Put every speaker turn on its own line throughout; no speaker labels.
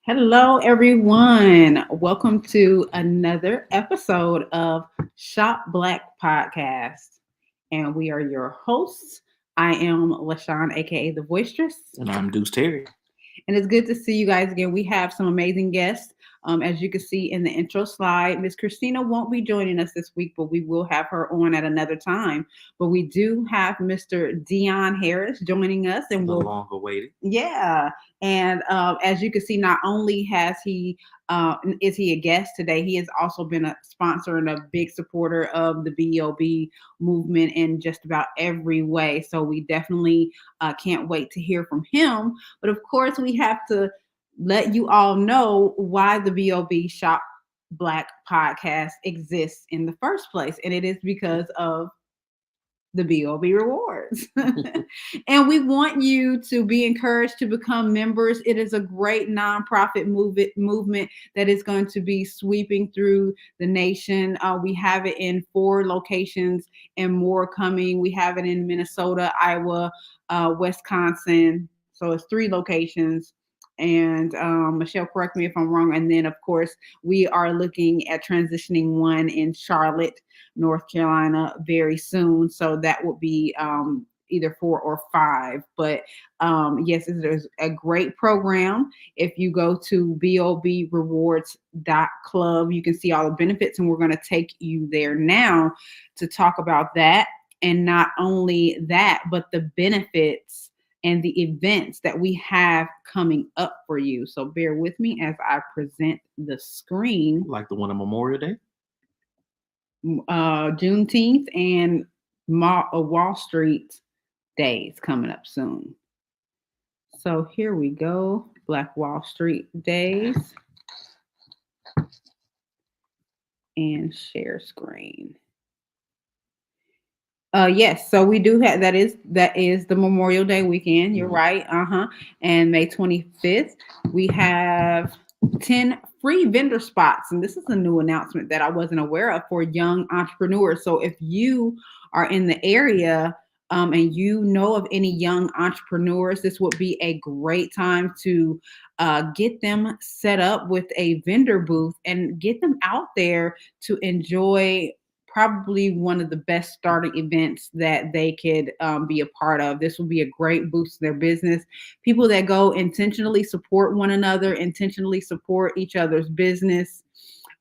Hello, everyone. Welcome to another episode of Shop Black Podcast. And we are your hosts. I am LaShawn, aka The Boisterous.
And I'm Deuce Terry.
And it's good to see you guys again. We have some amazing guests. As you can see in the intro slide, Miss Christina won't be joining us this week, but we will have her on at another time. But we do have Mr. Deon Harris joining us, and
The long awaited.
Yeah, and as you can see, not only has he is he a guest today, he has also been a sponsor and a big supporter of the BOB movement in just about every way. So we definitely can't wait to hear from him. But of course, we have to let you all know why the BOB Shop Black podcast exists in the first place, and it is because of the BOB rewards. And we want you to be encouraged to become members. It is a great nonprofit movement that is going to be sweeping through the nation. We have it in 4 locations and more coming. We have it in Minnesota, Iowa, Wisconsin. So it's 3 locations. And Michelle, correct me if I'm wrong. And then, of course, we are looking at transitioning one in Charlotte, North Carolina very soon. So that will be either 4 or 5. But yes, there's a great program. If you go to bobrewards.club, you can see all the benefits, and we're going to take you there now to talk about that. And not only that, but the benefits and the events that we have coming up for you. So bear with me as I present the screen.
Like the one on Memorial Day?
Juneteenth and Wall Street days coming up soon. So here we go. Black Wall Street days. And share screen. Yes, so we do have that is the Memorial Day weekend. You're right. And May 25th, we have 10 free vendor spots. And this is a new announcement that I wasn't aware of for young entrepreneurs. So if you are in the area and you know of any young entrepreneurs, this would be a great time to get them set up with a vendor booth and get them out there to enjoy probably one of the best starting events that they could be a part of. This will be a great boost to their business. People that go intentionally support one another, intentionally support each other's business.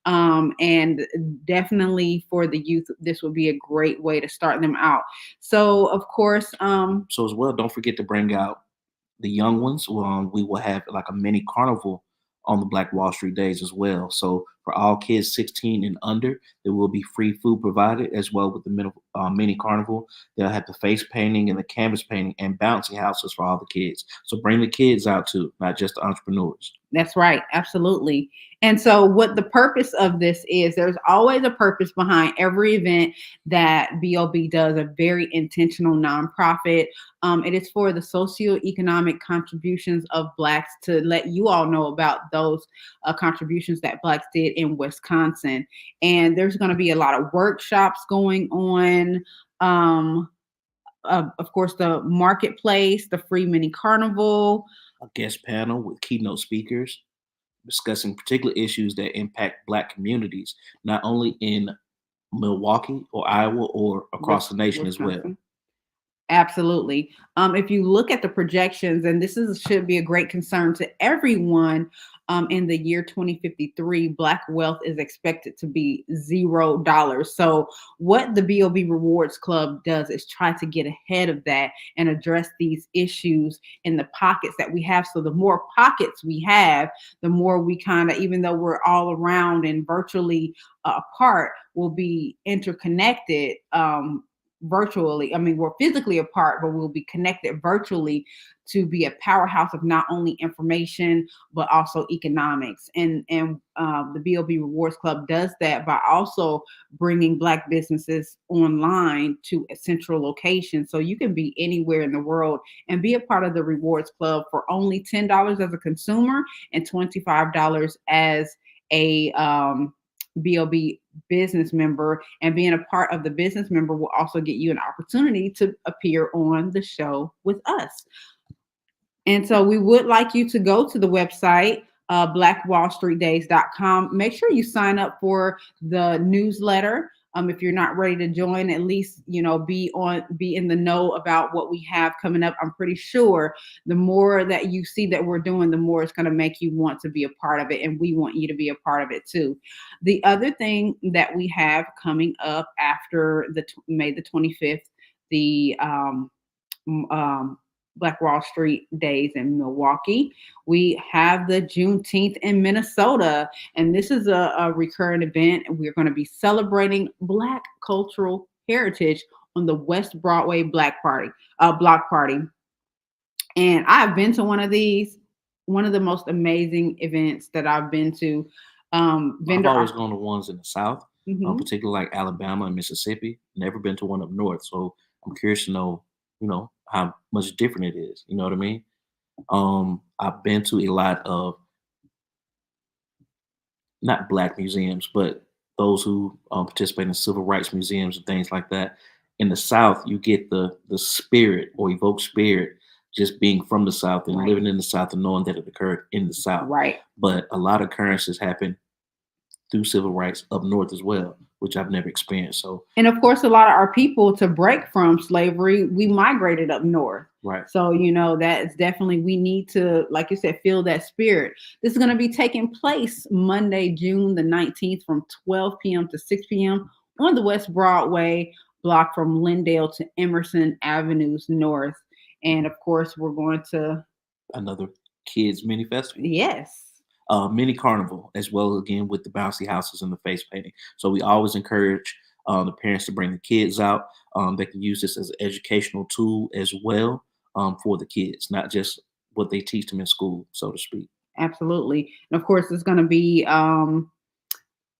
And definitely for the youth, this would be a great way to start them out. So, of course,
So as well, don't forget to bring out the young ones. We will have like a mini carnival on the Black Wall Street days as well. So for all kids 16 and under, there will be free food provided as well with the mini carnival. They'll have the face painting and the canvas painting and bouncy houses for all the kids. So bring the kids out too, not just the entrepreneurs.
That's right. Absolutely. And so what the purpose of this is, there's always a purpose behind every event that BOB does, a very intentional nonprofit. It is for the socioeconomic contributions of Blacks, to let you all know about those contributions that Blacks did in Wisconsin. And there's going to be a lot of workshops going on. Of course, the marketplace, the free mini carnival,
A guest panel with keynote speakers discussing particular issues that impact Black communities, not only in Milwaukee or Iowa or across the nation as well.
Absolutely. If you look at the projections, and this is should be a great concern to everyone, in the year 2053, Black wealth is expected to be $0. So, what the BOB Rewards Club does is try to get ahead of that and address these issues in the pockets that we have. So, the more pockets we have, the more we kind of, even though we're all around and virtually apart, will be interconnected. Virtually. I mean, we're physically apart, but we'll be connected virtually to be a powerhouse of not only information but also economics. And the BOB Rewards Club does that by also bringing Black businesses online to a central location, so you can be anywhere in the world and be a part of the Rewards Club for only $10 as a consumer and $25 as a BOB business member. And being a part of the business member will also get you an opportunity to appear on the show with us. And so we would like you to go to the website, blackwallstreetdays.com. Make sure you sign up for the newsletter. If you're not ready to join, at least be in the know about what we have coming up. I'm pretty sure the more that you see that we're doing, the more it's going to make you want to be a part of it, and we want you to be a part of it too. The other thing that we have coming up after the May the 25th, the Black Wall Street Days in Milwaukee. We have the Juneteenth in Minnesota, and this is a recurring event. We're going to be celebrating Black cultural heritage on the West Broadway Block Party. And I've been to one of these, one of the most amazing events that I've been to.
I've always gone to ones in the South,
Mhm.
particularly like Alabama and Mississippi. Never been to one up north, so I'm curious to know, how much different it is. You know what I mean? I've been to a lot of not black museums, but those who participate in civil rights museums and things like that. In the South, you get the spirit or evoke spirit just being from the South and
Right.
living in the South and knowing that it occurred in the South.
Right.
But a lot of occurrences happen through civil rights up north as well, which I've never experienced. So,
And of course, a lot of our people, to break from slavery, we migrated up north.
right.
So, that's definitely, we need to, like you said, feel that spirit. This is going to be taking place Monday, June the 19th from 12 p.m. to 6 p.m. on the West Broadway block from Lindale to Emerson Avenues North. And of course, we're going to,
Another kids mini festival.
yes.
Mini carnival as well, again with the bouncy houses and the face painting. So we always encourage the parents to bring the kids out. They can use this as an educational tool as well, for the kids, not just what they teach them in school, so to speak.
Absolutely. And of course, it's going to be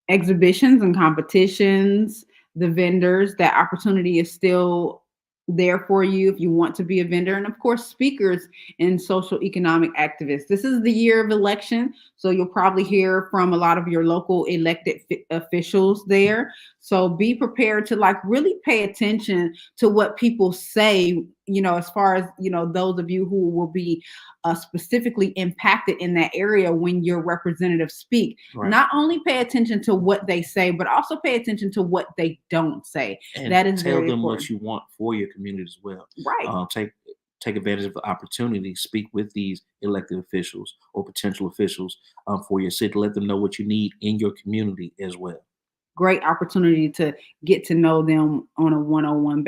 exhibitions and competitions, the vendors. That opportunity is still there for you if you want to be a vendor, and of course speakers and social economic activists. This is the year of election, so you'll probably hear from a lot of your local elected officials there. So be prepared to really pay attention to what people say, as far as those of you who will be specifically impacted in that area when your representatives speak.
Right.
Not only pay attention to what they say, but also pay attention to what they don't say.
And
That is
tell
very
them
important.
what you want for your community as well.
Right.
Take advantage of the opportunity, speak with these elected officials or potential officials for your city. Let them know what you need in your community as well.
Great opportunity to get to know them on a one-on-one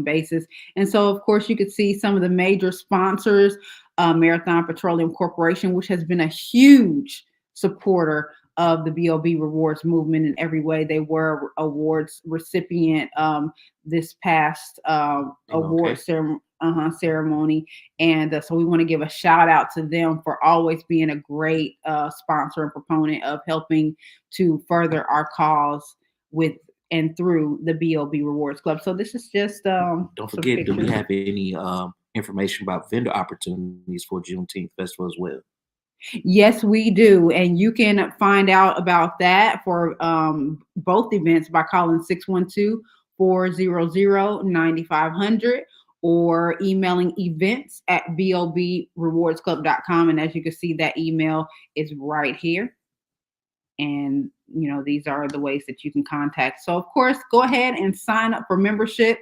basis. And so, of course, you could see some of the major sponsors, Marathon Petroleum Corporation, which has been a huge supporter of the BOB Rewards movement in every way. They were awards recipient this past award ceremony. And so we want to give a shout out to them for always being a great sponsor and proponent of helping to further our cause with and through the BOB Rewards Club. So this is just
Don't
some
forget, do we
pictures.
have any information about vendor opportunities for Juneteenth Festival as well?
Yes, we do. And you can find out about that for both events by calling 612-400-9500 or emailing events at bobrewardsclub.com. And as you can see, that email is right here. And these are the ways that you can contact. So of course, go ahead and sign up for membership.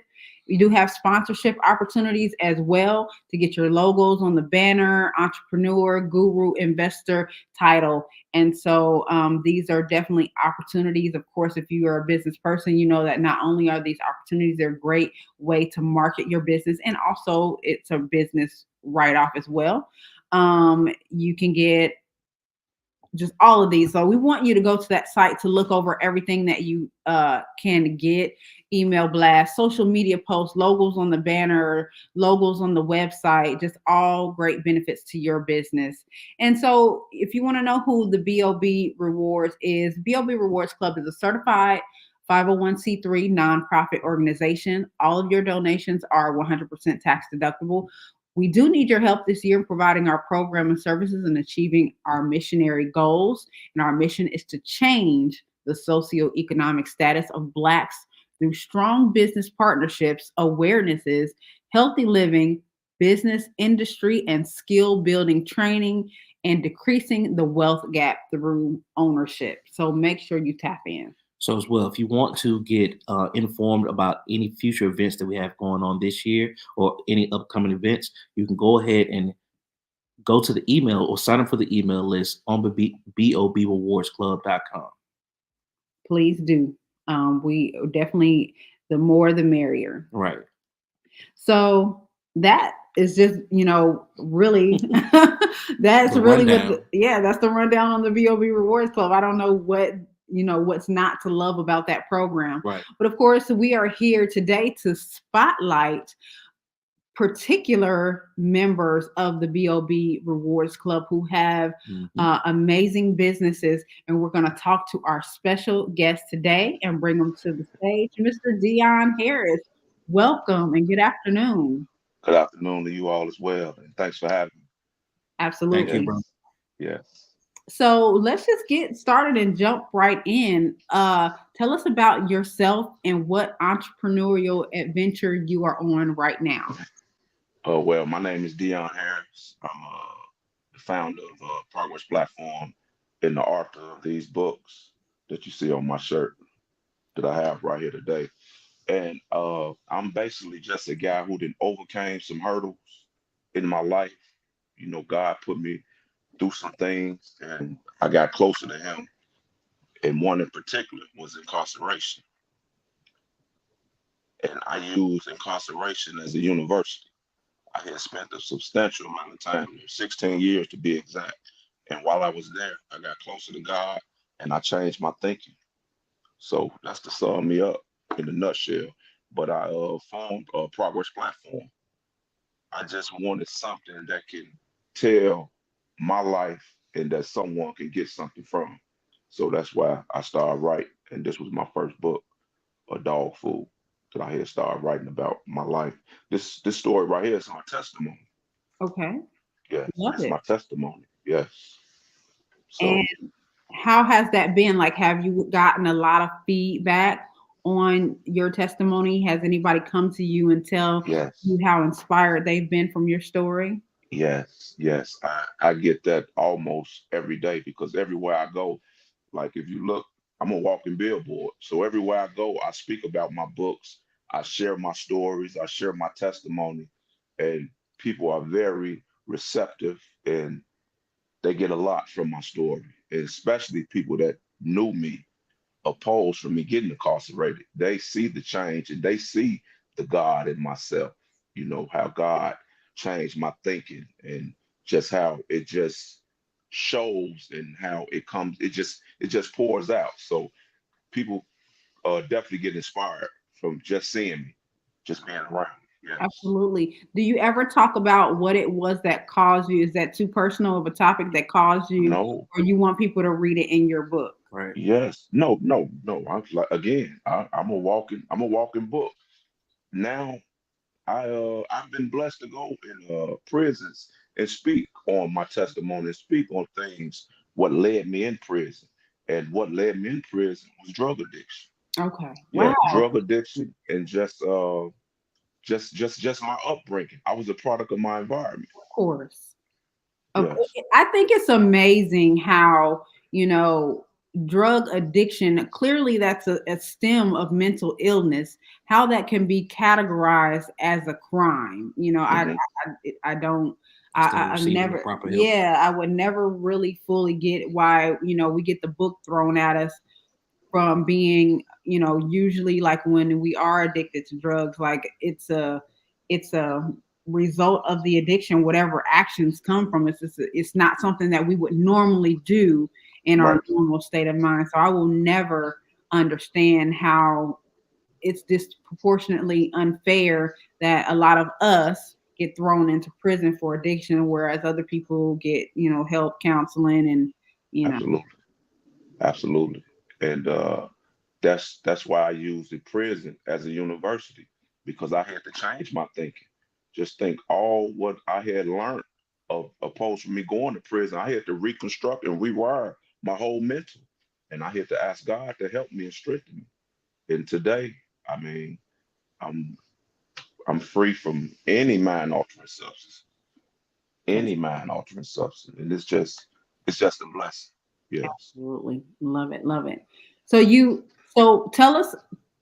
We do have sponsorship opportunities as well to get your logos on the banner, entrepreneur, guru, investor title. And so these are definitely opportunities. Of course, if you are a business person, you know that not only are these opportunities, they're a great way to market your business, and also it's a business write off as well. You can get just all of these. So we want you to go to that site to look over everything that you can get: email blast, social media posts, logos on the banner, logos on the website, just all great benefits to your business. And so if you want to know who the BOB Rewards is, BOB Rewards Club is a certified 501c3 nonprofit organization. All of your donations are 100% tax deductible. We do need your help this year in providing our program and services and achieving our missionary goals. And our mission is to change the socioeconomic status of Blacks through strong business partnerships, awarenesses, healthy living, business industry, and skill building training, and decreasing the wealth gap through ownership. So make sure you tap in.
So as well, if you want to get informed about any future events that we have going on this year or any upcoming events, you can go ahead and go to the email or sign up for the email list on the BOBrewardsclub.com.
Please do. We definitely, the more the merrier.
Right.
So that is just, really, that's
The
really
rundown.
that's the rundown on the BOB Rewards Club. I don't know what's not to love about that program.
Right.
But of course, we are here today to spotlight particular members of the BOB Rewards Club who have amazing businesses. And we're going to talk to our special guest today and bring them to the stage, Mr. Deon Harris. Welcome and good afternoon.
Good afternoon to you all as well, and thanks for having me.
Absolutely.
Thank you, bro.
Yes.
So let's just get started and jump right in. Tell us about yourself and what entrepreneurial adventure you are on right now.
Well, my name is Deon Harris. I'm the founder of Progress Platform and the author of these books that you see on my shirt that I have right here today. And I'm basically just a guy who then overcame some hurdles in my life. You know, God put me through some things, and I got closer to Him. And one in particular was incarceration. And I used incarceration as a university. I had spent a substantial amount of time there, 16 years to be exact. And while I was there, I got closer to God and I changed my thinking. So that's to sum me up in a nutshell. But I formed a Progress Platform. I just wanted something that can tell my life and that someone can get something from. So that's why I started writing. And this was my first book, A Dog Food, that I had started writing about my life. This story right here is my testimony.
Okay.
Yes,
Love
it's
it.
my testimony. Yes. So
And how has that been? Like, have you gotten a lot of feedback on your testimony? Has anybody come to you and tell you
yes,
how inspired they've been from your story?
yes. I get that almost every day because everywhere I go, like if you look, I'm a walking billboard. So everywhere I go, I speak about my books, I share my stories, I share my testimony, and people are very receptive and they get a lot from my story, and especially people that knew me opposed from me getting incarcerated. They see the change and they see the God in myself, you know, how God changed my thinking and just how it just shows and how it comes, it just pours out. So people definitely get inspired from just seeing me, just being around me. Yes.
Absolutely. Do you ever talk about what it was that caused you? Is that too personal of a topic that caused you,
No,
or you want people to read it in your book?
Right.
yes, no. I'm like again, I'm a walking book. Now I've been blessed to go in prisons and speak on my testimony and speak on things what led me in prison. And what led me in prison was drug addiction.
Okay.
Yeah,
Wow.
drug addiction and just my upbringing. I was a product of my environment.
Of course. Of
Yes.
I think it's amazing how, you know, drug addiction, clearly that's a stem of mental illness, how that can be categorized as a crime.
Hmm.
I don't,
Instead of
I
receiving the
never,
proper help.
yeah, I would never really fully get why, we get the book thrown at us from being, usually like when we are addicted to drugs, like it's a result of the addiction, whatever actions come from it. It's not something that we would normally do in our
Right.
normal state of mind. So I will never understand how it's disproportionately unfair that a lot of us get thrown into prison for addiction, whereas other people get, help, counseling, and you know.
Absolutely. Absolutely. And that's why I use the prison as a university because I had to change my thinking. Just think all what I had learned of opposed from me going to prison, I had to reconstruct and rewire my whole mental. And I had to ask God to help me and strengthen me. And today, I mean, I'm I'm free from any mind altering substance,
That's
any mind altering substance. And it's just a blessing. Yes.
absolutely love it, love it. So tell us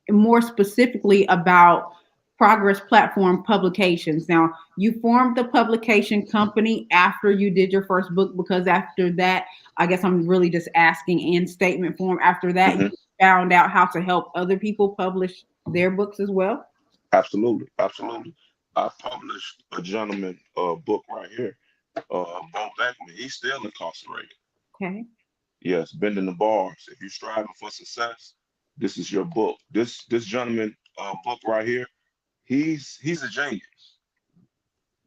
more specifically about Progress Platform Publications. Now, you formed the publication company after you did your first book, because after that, I guess I'm really just asking in statement form. After that, you
Hmm.
found out how to help other people publish their books as well.
Absolutely, absolutely. I published a gentleman book right here, Bo Beckman. He's still incarcerated.
Okay.
Yes, bending the bars. If you're striving for success, this is your book. This gentleman book right here, he's a genius.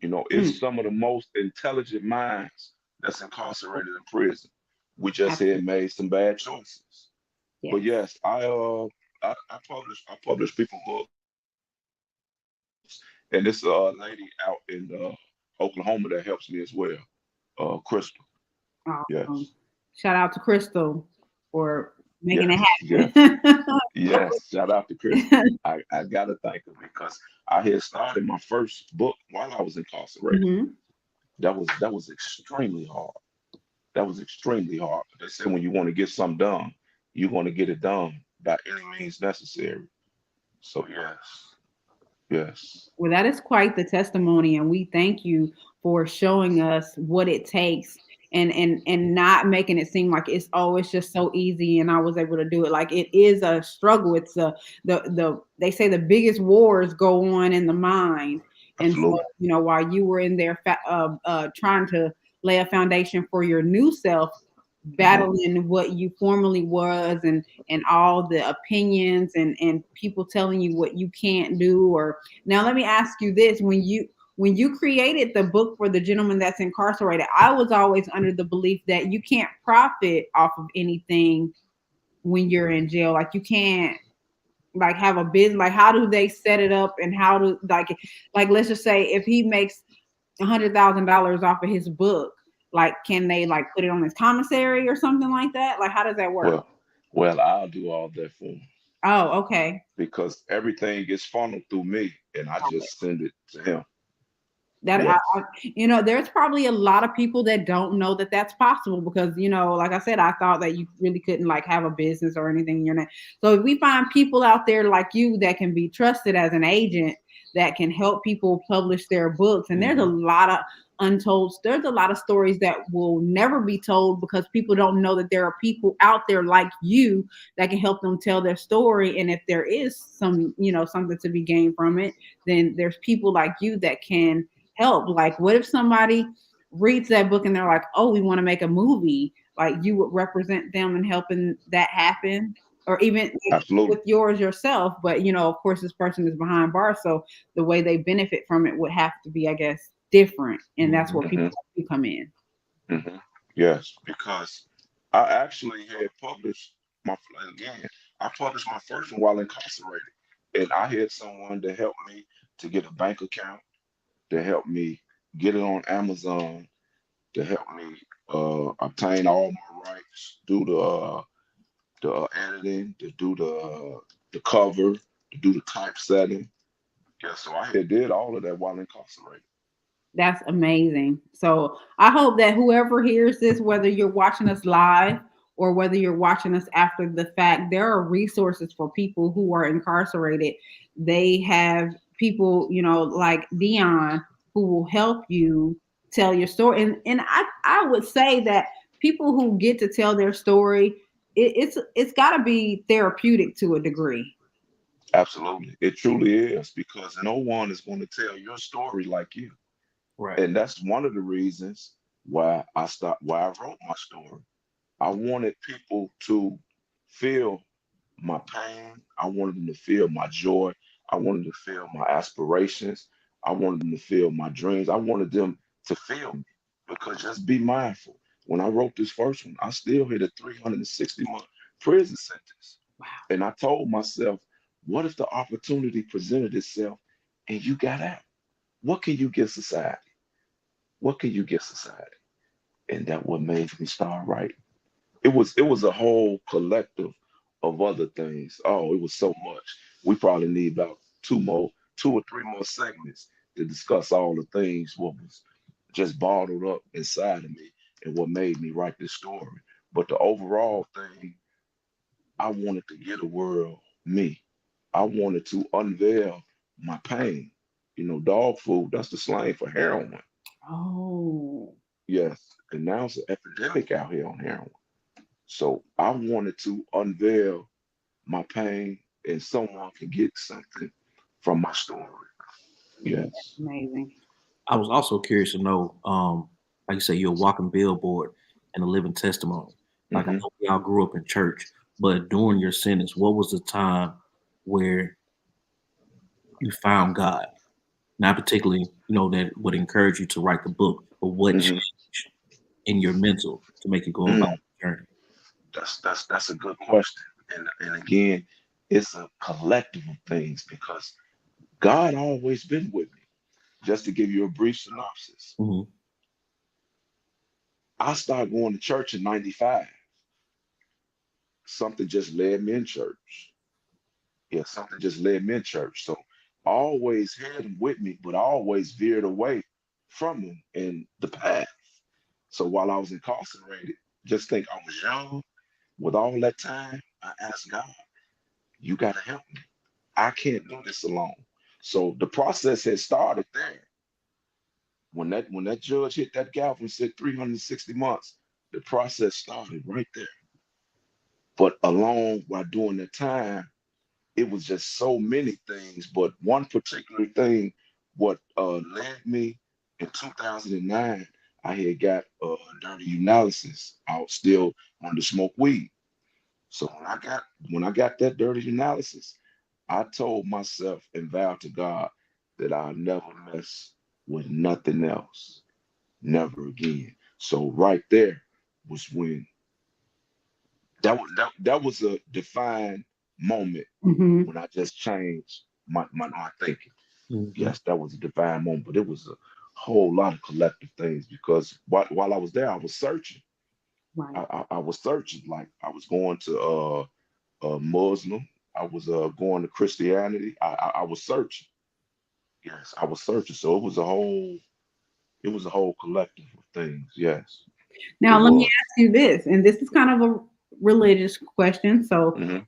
It's
Mm,
some of the most intelligent minds that's incarcerated in prison. We just had
absolutely.
made some bad choices. But
Yes.
yes, I publish people books, and this lady out in Oklahoma that helps me as well. Crystal. Yes,
Awesome. Shout out to Crystal for making it
yes, yes,
happen.
yes. Shout out to Crystal. I gotta thank her because I had started my first book while I was incarcerated.
Mhm.
That was extremely hard. That was extremely hard. But they said when you want to get something done, you want to get it done by any means necessary. So yes, yes,
Well, that is quite the testimony, and we thank you for showing us what it takes, and not making it seem like it's always just so easy and I was able to do it. Like, it is a struggle. It's the they say the biggest wars go on in the mind, and so
absolutely.
while you were in there trying to lay a foundation for your new self,
Hmm.
battling what you formerly was, and all the opinions and people telling you what you can't do. Or now let me ask you this: when you created the book for the gentleman that's incarcerated, I was always under the belief that you can't profit off of anything when you're in jail. Like, you can't like have a business. Like, how do they set it up, and how do like let's just say if he makes $100,000 off of his book, like, can they like put it on his commissary or something like that? Like, how does that work?
Well, well, I'll do all that for him
Oh, okay.
because everything gets funneled through me, and I just send it to him.
That
Yes,
there's probably a lot of people that don't know that that's possible, because like I said, I thought that you really couldn't like have a business or anything in your name. So if we find people out there like you that can be trusted as an agent, that can help people publish their books, and
hmm,
there's a lot of stories that will never be told because people don't know that there are people out there like you that can help them tell their story. And if there is something to be gained from it, then there's people like you that can help. Like, what if somebody reads that book and they're like, "Oh, we want to make a movie"? Like, you would represent them in helping that happen, or even
absolutely.
with yours yourself. But of course, this person is behind bars, so the way they benefit from it would have to be, I guess, different, and that's where people
Hmm.
like you come in.
Hmm. Yes, because I actually had published my again. I published my first one while incarcerated, and I had someone to help me to get a bank account, to help me get it on Amazon, to help me obtain all my rights, do the editing, to do the cover, to do the typesetting. Yeah, so I had did all of that while incarcerated.
That's amazing. So I hope that whoever hears this, whether you're watching us live or whether you're watching us after the fact, there are resources for people who are incarcerated. They have people, like Deon, who will help you tell your story. And I would say that people who get to tell their story, it's got to be therapeutic to a degree.
Absolutely. It truly is because no one is going to tell your story like you.
Right.
And that's one of the reasons why I wrote my story. I wanted people to feel my pain. I wanted them to feel my joy. I wanted them to feel my aspirations. I wanted them to feel my dreams. I wanted them to feel me because just be mindful. When I wrote this first one, I still hit a 360-month prison sentence. And I told myself, what if the opportunity presented itself and you got out? What can you give society? What can you give society? And that what made me start writing. It was a whole collective of other things. Oh, it was so much. We probably need about 2 or 3 more segments to discuss all the things what was just bottled up inside of me and what made me write this story. But the overall thing, I wanted to give the world me. I wanted to unveil my pain. Dog food, that's the slang for heroin.
Oh,
Yes. And now it's an epidemic out here on heroin. So I wanted to unveil my pain and someone can get something from my story. Yes.
amazing.
I was also curious to know, like you say, you're a walking billboard and a living testimony. Like I
hmm
know we all grew up in church, but during your sentence, what was the time where you found God? Not particularly, that would encourage you to write the book, but what
hmm
changed in your mental to make you go about
mm
the journey?
That's a good question. And again, it's a collective of things because God always been with me. Just to give you a brief synopsis,
Hmm.
I started going to church in '95. Something just led me in church. Yeah, something just led me in church. So I always had him with me, but I always veered away from him in the path. So while I was incarcerated, just think I was young. With all that time, I asked God, you got to help me. I can't do this alone. So the process had started there. When that judge hit that gavel and said 360 months, the process started right there. But along while during that time, it was just so many things. But one particular thing, what led me in 2009, I had got dirty analysis. I was still wanted to smoke weed. So when I got that dirty analysis, I told myself and vowed to God that I'll never mess with nothing else, never again. So right there was when that was a defined moment
Hmm.
when I just changed my thinking.
Hmm.
Yes, that was a divine moment, but it was a whole lot of collective things because while I was there, I was searching.
Right.
I was searching, like I was going to Muslim, I was going to Christianity. I was searching. Yes, I was searching. So it was a whole collective of things. Yes, it
Now, let me
was.
ask you this, and this is kind of a religious question, so
hmm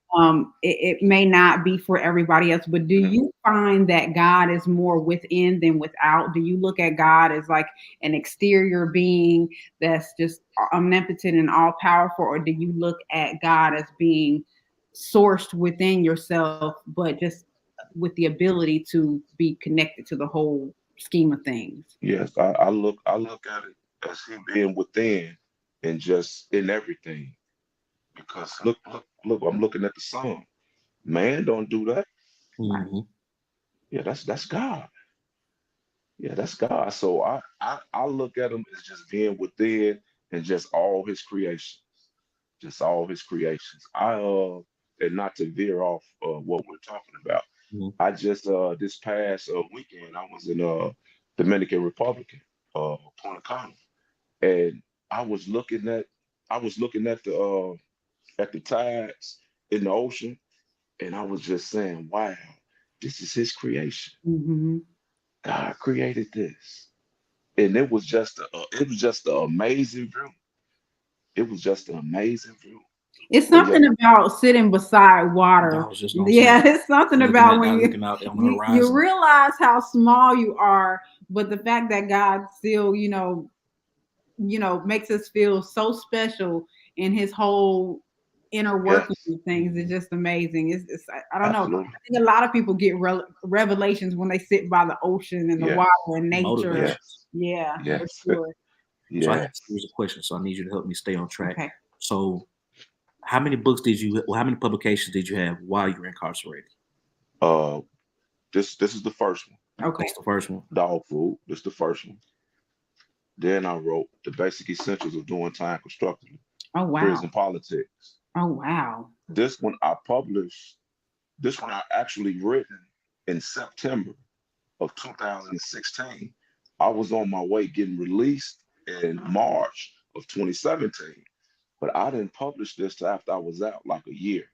it may not be for everybody else, but do
hmm
you find that God is more within than without? Do you look at God as like an exterior being that's just omnipotent and all powerful, or do you look at God as being sourced within yourself, but just with the ability to be connected to the whole scheme of things?
Yes, I look at it as He being within and just in everything. Because look, I'm looking at the sun. Man don't do that.
Hmm.
Yeah, that's God. Yeah, that's God. So I look at him as just being within and just all his creations. Just all his creations. And not to veer off what we're talking about.
Hmm.
I just this past weekend I was in Dominican Republic, Punta Cana, and I was looking at I was looking at the tides in the ocean, and I was just saying, "Wow, this is His creation.
Hmm.
God created this," and it was just an amazing view. It was just an amazing view.
It's
But yeah,
something about sitting beside
I
water.
was just gonna say
Yeah, it's something
looking
about
at
when
looking out on the
you
horizon.
realize how small you are, but the fact that God still, makes us feel so special in his whole inner working
yes,
of things is just amazing. I don't know.
absolutely.
I think a lot of people get revelations when they sit by the ocean and the
Yes,
water and nature.
Motivations.
yes,
Yeah, for
yes,
sure.
So I have a
yes.
series of questions. So I need you to help me stay on track.
Okay.
So how many books did you? Well, how many publications did you have while you were incarcerated?
Uh, this is the first one.
Okay.
That's the first one.
Dog food. This is the first one. Then I wrote the basic essentials of doing time constructively.
Oh wow.
Prison politics.
Oh wow.
This one I published. This one I actually written in September of 2016. I was on my way getting released in March of 2017, but I didn't publish this till after I was out, like a year.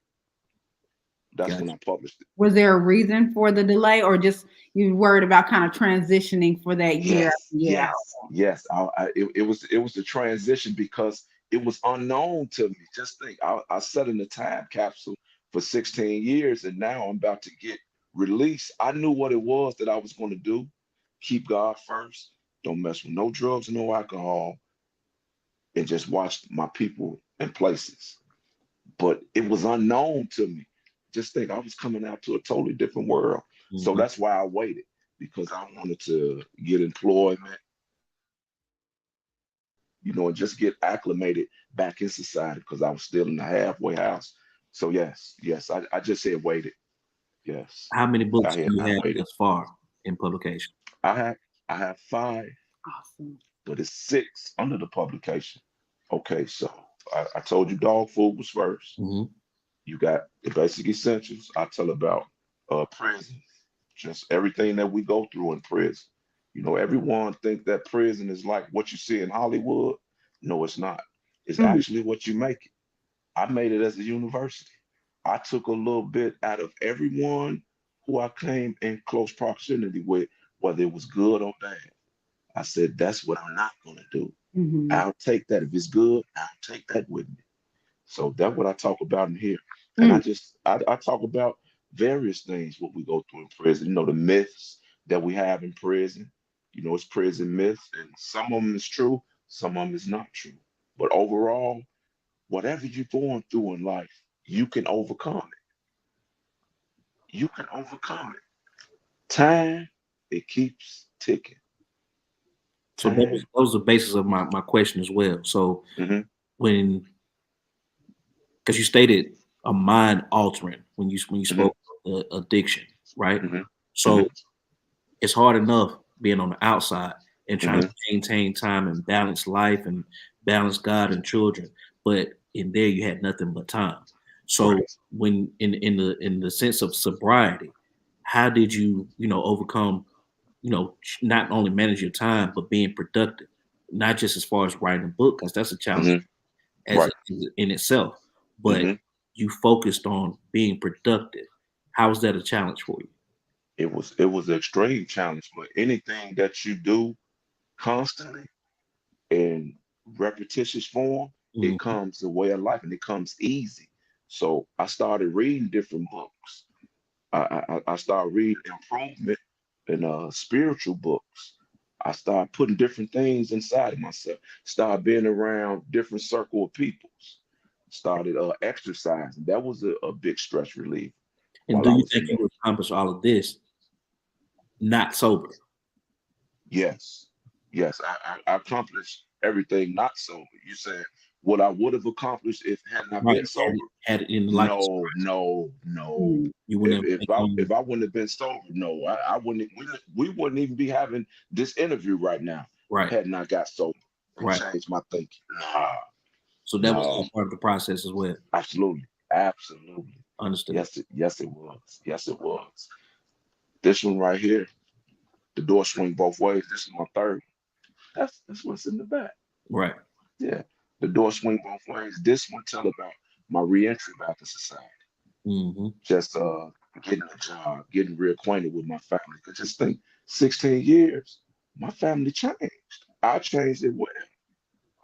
That's when
Gotcha.
I published it.
Was there a reason for the delay, or just you worried about kind of transitioning for that year?
Yes,
Yeah.
yes, yes. It was the transition because it was unknown to me. Just think, I sat in the time capsule for 16 years, and now I'm about to get released. I knew what it was that I was going to do. Keep God first. Don't mess with no drugs, no alcohol, and just watch my people and places. But it was unknown to me. Just think, I was coming out to a totally different world. So
Mhm.
that's why I waited because I wanted to get employment, and just get acclimated back in society because I was still in the halfway house. So yes, yes, I just said waited. Yes,
How many
I
books
had
do you
I
have
waited.
thus far in publication?
I have I have five,
Awesome.
but it's six under the publication. Okay, so I told you dog food was first.
Hmm.
You got the basic essentials. I tell about prison, just everything that we go through in prison. Everyone think that prison is like what you see in Hollywood. No, it's not. It's
Mhm.
actually what you make it. I made it as a university. I took a little bit out of everyone who I came in close proximity with, whether it was good or bad. I said, that's what I'm not going to do.
Mhm.
I'll take that. If it's good, I'll take that with me. So that's what I talk about in here. And
Mm.
I talk about various things what we go through in prison. The myths that we have in prison. It's prison myths, and some of them is true, some of them is not true. But overall, whatever you're going through in life, you can overcome it. You can overcome it. Time, it keeps ticking.
So
Time.
that was the basis of my question as well. So
Hmm.
when because you stated a mind altering when you
Hmm.
spoke addiction, right?
Hmm.
So
Hmm.
it's hard enough being on the outside and trying to
Hmm.
maintain time and balance life and balance God and children, but in there you had nothing but time. So
Right.
when in the sense of sobriety, how did you overcome not only manage your time but being productive, not just as far as writing a book because that's a challenge
Hmm.
as
Right.
in itself, but
Hmm.
you focused on being productive. How is that a challenge for you?
It was an extreme challenge, but anything that you do constantly in repetitious form, it
Mhm.
comes a way of life and it comes easy. So I started reading different books. I started reading improvement and spiritual books. I started putting different things inside of myself. Started being around different circle of peoples. Started exercising. That was a big stress relief
And
while
do
I
you
was in
think
there.
you accomplished all of this not sober?
Yes, yes, I accomplished everything not sober. You said what I would have accomplished if had I
Right.
been sober?
Had it in the life,
No, no, no.
Mm.
you
If
wouldn't have
if
taken
I
on.
if I wouldn't have been sober, no, I wouldn't. We wouldn't even be having this interview right now
Right,
had not got sober and
right.
changed my thinking. Nah,
So that was
no,
all part of the process as well.
absolutely, absolutely.
Understood.
Yes, it was. Yes, it was. This one right here, the door swing both ways. This is my third. That's what's in the back.
Right.
Yeah, the door swing both ways. This one tell about my reentry back to society.
Hmm.
Just getting a job, getting reacquainted with my family. Cause just think, 16 years, my family changed. I changed it with them.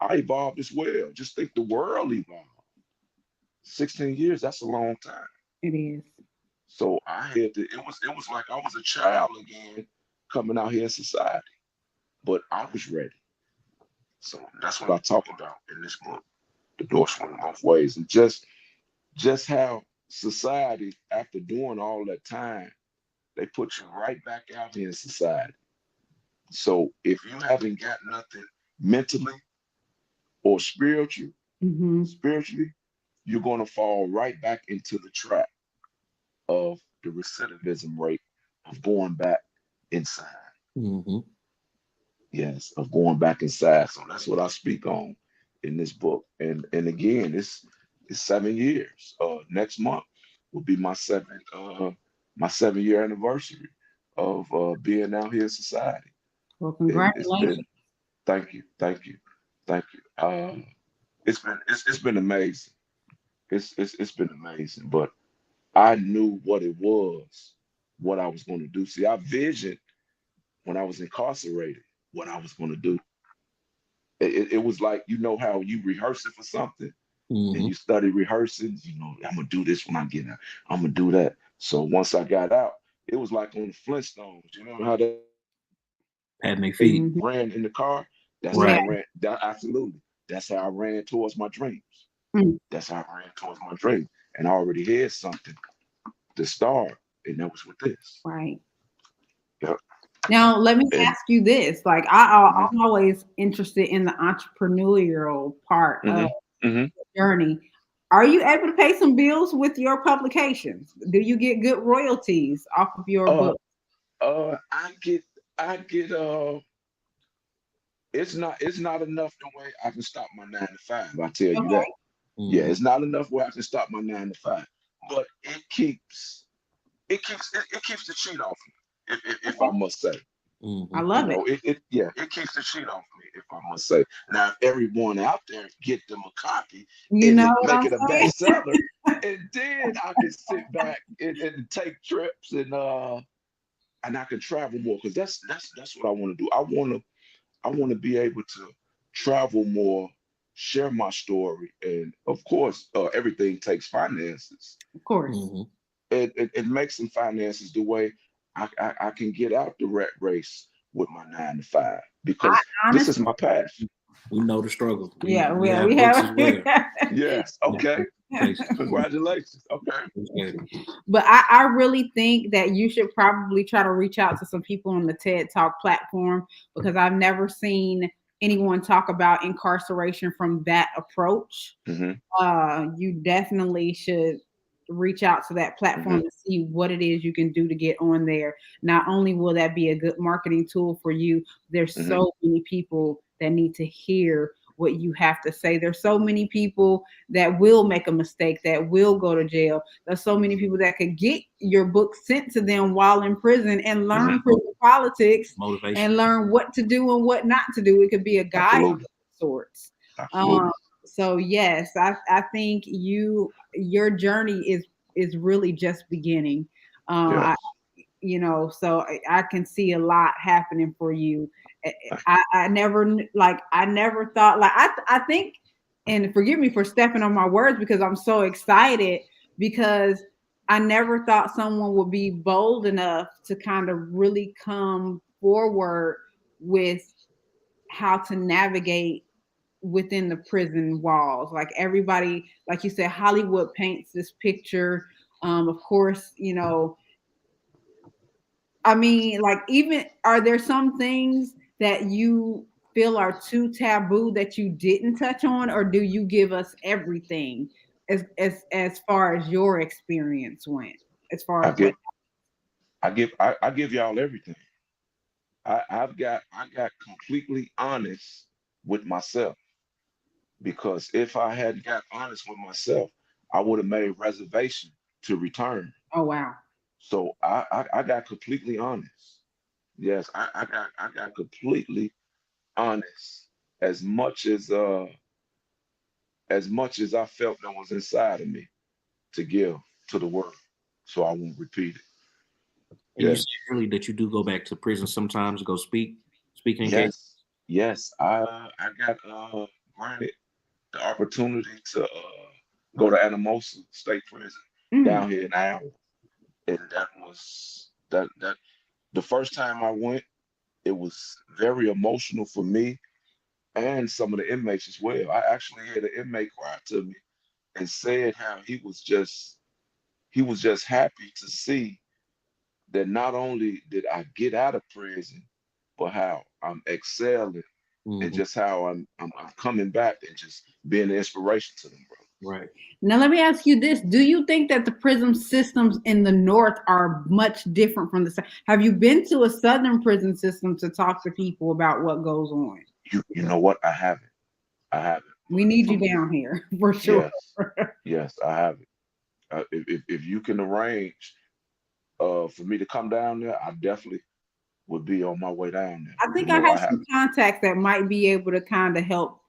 I evolved as well. Just think the world evolved. 16 years, that's a long time.
It is.
So I had to, it was like I was a child again coming out here in society. But I was ready. So that's what I talk about in this book, The Door Swing Both Ways. And just how society, after doing all that time, they put you right back out here in society. So if you haven't got nothing mentally or
Mm-hmm.
spiritually, you're gonna fall right back into the trap of the recidivism rate of going back inside.
Mm-hmm.
Yes, of going back inside. So that's what I speak on in this book. And again, it's 7 years. Next month will be my 7 year anniversary of being out here in society.
Well,
And it's been
congratulations.
thank you, thank you. It's been amazing. It's been amazing. But I knew what it was, what I was going to do. See, I visioned when I was incarcerated what I was going to do. It was like, you know how you rehearsing for something and
Mm-hmm.
you study rehearsing, I'm gonna do this when I get out. I'm gonna do that. So once I got out, it was like on the Flintstones. You know how they
Patting their feet.
Mhm.
ran in the car? That's how
Yeah.
I
Right.
ran. That, absolutely. That's how I ran towards my dreams.
Mm.
That's how I ran towards my dreams. And I already had something to start, and that was with this.
Right.
Yep.
Now, let me
And
ask you this. Like,
mhm,
I'm always interested in the entrepreneurial part of
mhm, mhm.
the journey. Are you able to pay some bills with your publications? Do you get good royalties off of your
uh
book?
I get it's not enough the way I can stop my 9 to 5. I tell you that.
Okay.
Yeah,
Mm-hmm.
it's not enough where I can stop my 9 to 5. But it keeps the cheat off me, if I
Okay.
must say.
Mm-hmm.
I love it.
It keeps the cheat off me, if I must say. Now, if everyone out there get them a copy
You
and
know
it
what
make
I'm
it a
saying?
bestseller, and then I can sit back and take trips and I can travel more because that's what I want to do. I want to be able to travel more, share my story, and of course, everything takes finances.
Of course.
Mm-hmm.
It makes some finances the way I can get out the rat race with my 9 to 5
I
because this is
honestly,
my passion.
We know the struggle. We
yeah,
we
we
have books
have.
as well.
Yes.
Yeah.
Okay.
Congratulations.
Congratulations. Okay.
Appreciate it.
But I really think that you should probably try to reach out to some people on the TED Talk platform because I've never seen anyone talk about incarceration from that approach.
Hmm.
You definitely should reach out to that
Hmm.
platform to see what it is you can do to get on there. Not only will that be a good marketing tool for you, there's
Hmm.
so many people that need to hear what you have to say. There's so many people that will make a mistake, that will go to jail. There's so many people that could get your book sent to them while in prison and
Hmm.
learn prison politics
Motivation.
and learn what to do and what not to do. It could be a guide of
Absolutely.
sorts. Um,
Absolutely.
so yes, I think your journey is really just beginning. I
Yes.
so I can see a lot happening for you. I never I never thought I think, and forgive me for stepping on my words because I'm so excited because I never thought someone would be bold enough to kind of really come forward with how to navigate within the prison walls. Like everybody, like you said, Hollywood paints this picture. Of course, I mean, like, even are there some things that you feel are too taboo that you didn't touch on, or do you give us everything as far as your experience went, as far
I
as what?
give I give y'all everything. I got completely honest with myself because if I hadn't got honest with myself, I would have made reservation to return.
Oh wow,
So I got completely honest. Yes, I got completely honest. As much as I felt that was inside of me to give to the world, so I won't repeat it.
And you said
Yes,
earlier that you do go back to prison sometimes to go speak, speaking engagements.
yes, yes. I got granted the opportunity to go to Anamosa State Prison
Mm.
down here in Iowa, and that the first time I went, it was very emotional for me and some of the inmates as well. I actually had an inmate cry to me and said how he was just happy to see that not only did I get out of prison, but how I'm excelling and
Mhm.
just how I'm coming back and just being an inspiration to them, bro.
Right.
Now, let me ask you this. Do you think that the prison systems in the North are much different from the South? Have you been to a Southern prison system to talk to people about what goes on?
You know what? I haven't. I haven't.
We
But
need you
from
down here for sure.
yes, yes, I haven't. If you can arrange for me to come down there, I definitely would be on my way down there.
I
You
think I
know, I
have
have.
some contacts that might be able to kind of help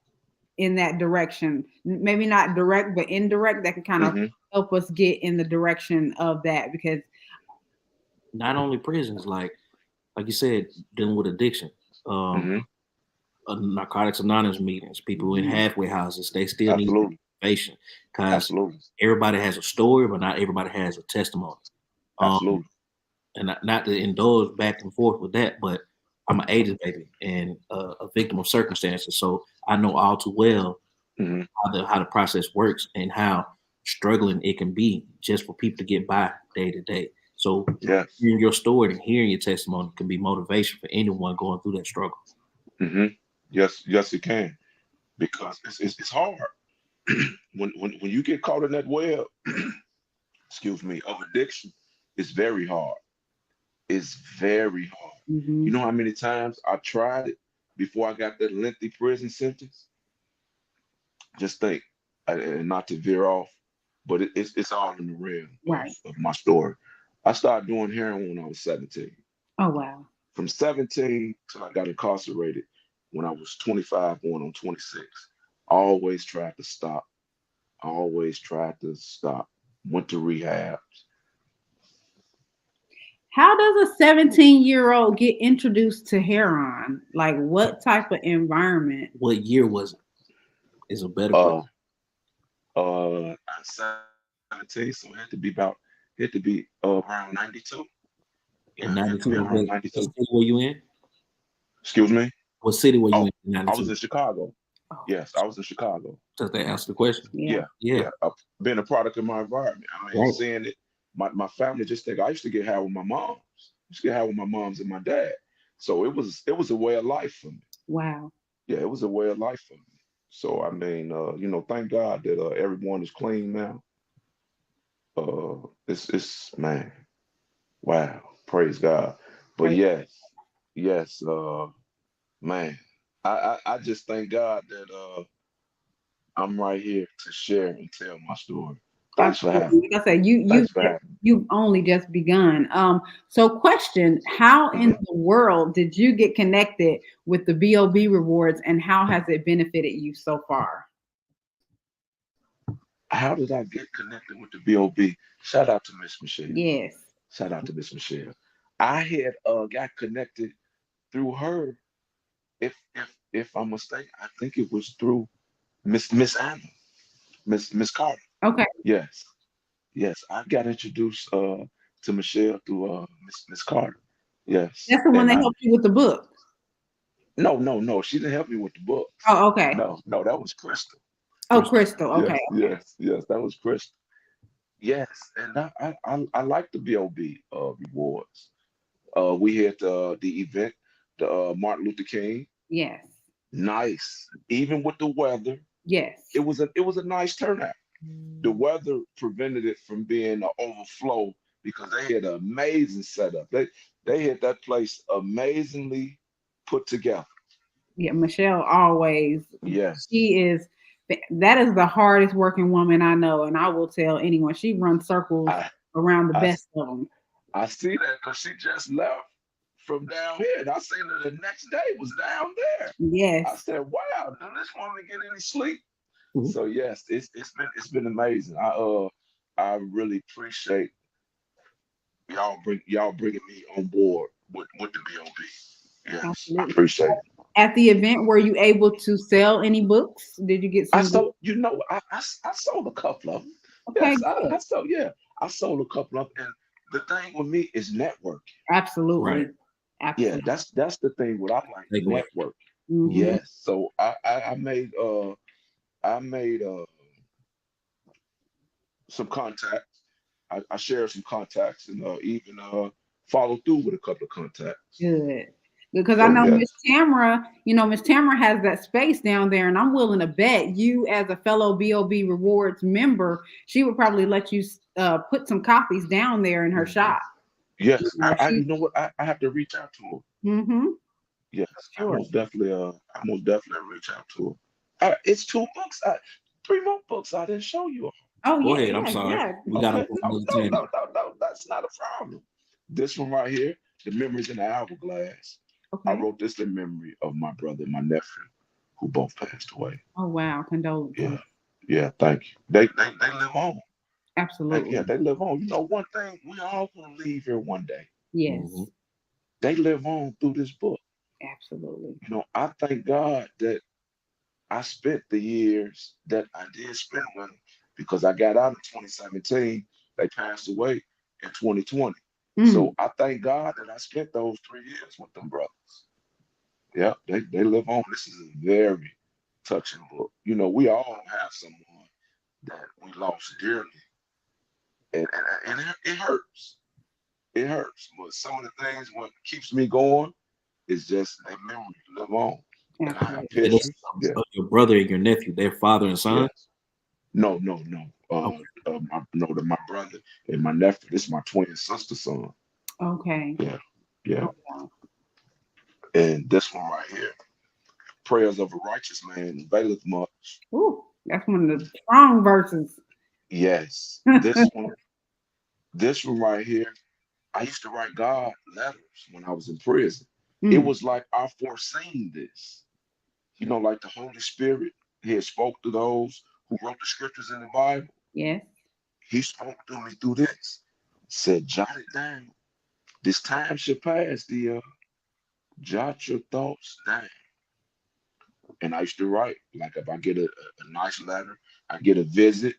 in that direction. Maybe not direct, but indirect that can kind of
Hmm.
help us get in the direction of that because
Not only prisons, like you said, dealing with addiction. Um,
Hmm.
Narcotics Anonymous meetings, people in
Mhm.
halfway houses, they still need
Absolutely.
motivation because
Absolutely.
everybody has a story, but not everybody has a testimony. Um,
Absolutely.
and not to indulge back and forth with that, but I'm an agent baby and a victim of circumstances, so I know all too well
Hmm.
how the process works and how struggling it can be just for people to get by day to day. So
Yes.
hearing your story and hearing your testimony can be motivation for anyone going through that struggle.
Hmm. Yes. Yes, it can because it's hard when you get caught in that web. Excuse me, of addiction. It's very hard. It's very hard. You
Mhm.
know how many times I tried it before I got that lengthy prison sentence? Just think, and not to veer off, but it's all in the realm
Right.
of my story. I started doing heroin when I was 17.
Oh wow.
From 17 till I got incarcerated when I was 25, going on 26. I always tried to stop. I always tried to stop. Went to rehab.
How does a 17-year-old get introduced to heroin? Like what type of environment?
What year was it? Is a better question.
Uh, I'm 17, so it had to be around 92. Yeah,
In
it had to be
'92,
around
what
92.
city were you in?
Excuse me.
What city were you
Oh,
in
I was
'92?
in Chicago.
Oh,
Yes, I was in Chicago.
Does that answer the question?
yeah.
Yeah,
Yeah,
yeah. Being a product of my environment. I mean,
right.
seeing it, my family just think I used to get high with my moms. I used to get high with my moms and my dad. So it was a way of life for me.
Wow.
Yeah, it was a way of life for me. So I mean, thank God that everyone is clean now. It's man, wow, praise God. But
Right.
yes, yes, man, I just thank God that I'm right here to share and tell my story. Thanks for having
Absolutely.
me.
Like I said,
Thanks for having me.
you've only just begun. So question, how in
Mhm.
the world did you get connected with the BOB rewards and how has it benefited you so far?
How did I get connected with the BOB? Shout out to Miss Michelle.
Yes.
Shout out to Miss Michelle. I had got connected through her. If I'm mistaken, I think it was through Miss Anna, Miss Carter.
Okay.
Yes, yes. I got introduced to Michelle through Miss Carter. Yes,
That's the one
and
that
I
helped you with the book.
no. She didn't help me with the books.
Oh, okay.
No, that was Crystal.
Oh,
Chris.
Crystal. Okay.
Yes, yes, yes. That was Crystal. Yes, and I like the BOB rewards. We had the event, the Martin Luther King.
Yes.
Nice, even with the weather,
Yes.
it was a nice turnout. The weather prevented it from being an overflow because they had an amazing setup. They had that place amazingly put together.
Yeah. Michelle always,
Yes,
she is, that is the hardest working woman I know. And I will tell anyone, she runs circles
I
around the
I
best of them.
I see that because she just left from down here, and I seen her the next day was down there. I
Yes.
said, "Wow, did this woman get any sleep?"
Mhm.
So yes, it's been amazing. I really appreciate y'all bringing me on board with the BOB. Yes, I
Absolutely.
appreciate it.
At the event, were you able to sell any books? Did you get
I
some good?
sold, I sold a couple of them.
Okay,
Yes,
good.
I sold a couple of them. And the thing with me is networking.
Absolutely.
Right.
Yeah,
Absolutely.
that's the thing. What I like
Takeaway.
network.
Hmm.
Yes. So I made some contacts. I shared some contacts and even followed through with a couple of contacts.
Good. Because I
So
know
yes,
Miss Tamara, Miss Tamara has that space down there, and I'm willing to bet you, as a fellow BOB Rewards member, she would probably let you put some copies down there in her
Mhm.
shop.
yes.
She,
You know what? I have to reach out to her.
mm-hmm,
Yes,
sure.
I most definitely reach out to her. It's two books. Three more books I didn't show you.
Oh
Go
yeah,
ahead. I'm
yeah,
sorry.
yeah.
We got to
Okay,
go for
no,
another
no, no,
10.
no, no. That's not a problem. This one right here, The Memories in the Hourglass. I
Okay.
wrote this in memory of my brother and my nephew, who both passed away.
Oh wow,
Yeah,
condolences.
yeah. Thank you. They live on.
Absolutely.
They live on. You know, one thing, we all gonna leave here one day.
Hmm.
Yes.
They live on through this book.
Absolutely.
I thank God that I spent the years that I did spend with them because I got out in 2017. They passed away in 2020. So
Mm,
I thank God that I spent those 3 years with them brothers. Yeah, they live on. This is a very touching book. We all have someone that we lost dearly, and it hurts. It hurts. But some of the things what keeps me going is just their memory live on. And I have
And
absolutely.
it's
pictures. Yeah,
your brother and your nephew, their father and son.
yes. No, no, no.
Okay.
My brother and my nephew. This is my twin sister son.
Okay.
Yeah, yeah.
Oh, wow.
And this one right here, prayers of a righteous man availeth much.
Ooh, that's one of the strong verses.
Yes, this one right here. I used to write God letters when I was in prison. It
Mm,
was like I foreseen this. Like the Holy Spirit, He had spoke to those who wrote the scriptures in the Bible.
yes.
He spoke to me through this. Said, jot it down. This time shall pass, dear. Jot your thoughts down. And I used to write, like if I get a nice letter, I get a visit.